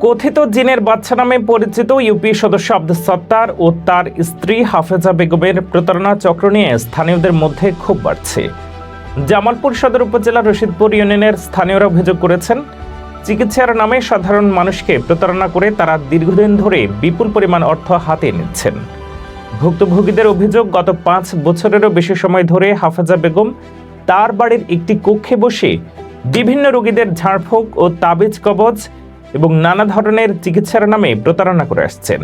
কথিত জিনের বাচ্চা নামে পরিচিত ইউপি সদস্য আব্দুস সত্তার ও তার স্ত্রী হাফেজা বেগমের প্রতারণা চক্র নিয়ে স্থানীয়দের মধ্যে ক্ষোভ বাড়ছে। জামালপুর সদর উপজেলার রশিদপুর ইউনিয়নের স্থানীয়রা অভিযোগ করেছেন, চিকিৎসার নামে সাধারণ মানুষকে প্রতারণা করে তারা দীর্ঘদিন ধরে বিপুল পরিমাণ অর্থ হাতে নিচ্ছেন। ভুক্তভোগীদের অভিযোগ, গত 5 বছরেরও বেশি সময় ধরে হাফেজা বেগম তার বাড়ির একটি কক্ষে বসে বিভিন্ন রোগীদের ঝাড়ফুঁক ও তাবিজ কবজ এবং নানা ধরনের চিকিৎসার নামে প্রতারণা করে আসছেন।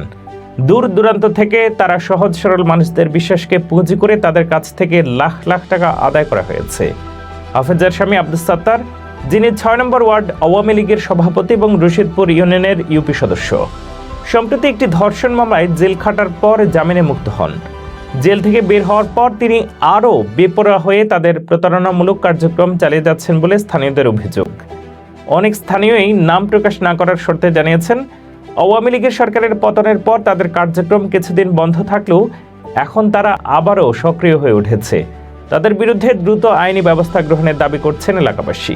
দূর দূরান্ত থেকে তারা সহজ সরল মানুষদের বিশ্বাসকে পুঁজি করে তাদের কাছ থেকে লাখ লাখ টাকা আদায় করা হয়েছে। হাফেজার স্বামী আব্দুস সত্তার, যিনি 6 নম্বর ওয়ার্ড আওয়ামী লীগের সভাপতি এবং রশিদপুর ইউনিয়নের ইউপি সদস্য, সম্প্রতি একটি ধর্ষণ মামলায় জেল খাটার পর জামিনে মুক্ত হন। জেল থেকে বের হওয়ার পর তিনি আরও বেপরোয়া হয়ে তাদের প্রতারণামূলক কার্যক্রম চালিয়ে যাচ্ছেন বলে স্থানীয়দের অভিযোগ। অনেক স্থানীয়ই নাম প্রকাশ না করার শর্তে জানিয়েছেন, আওয়ামী লীগের সরকারের পতনের পর তাদের কার্যক্রম কিছুদিন বন্ধ থাকলেও এখন তারা আবারও সক্রিয় হয়ে উঠেছে। তাদের বিরুদ্ধে দ্রুত আইনি ব্যবস্থা গ্রহণের দাবি করছেন এলাকাবাসী।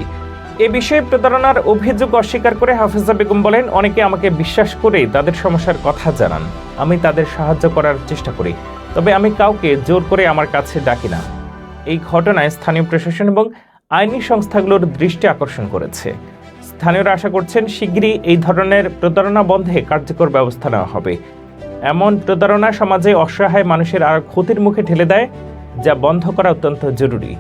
এ বিষয়ে প্রতারণার অভিযোগ অস্বীকার করে হাফেজা বেগম বলেন, অনেকে আমাকে বিশ্বাস করে তাদের সমস্যার কথা জানান। আমি তাদের সাহায্য করার চেষ্টা করি, তবে আমি কাউকে জোর করে আমার কাছে ডাকি না। এই ঘটনায় স্থানীয় প্রশাসন এবং আইনি সংস্থাগুলোর দৃষ্টি আকর্ষণ করেছে। স্থানীয়রা আশা করছেন শিগগিরই এই ধরনের প্রতারণা বন্ধে কার্যকর ব্যবস্থা নেওয়া হবে। এমন প্রতারণা সমাজে অসহায় মানুষের আর ক্ষতির মুখে ঠেলে দেয়, যা বন্ধ করা অত্যন্ত জরুরি।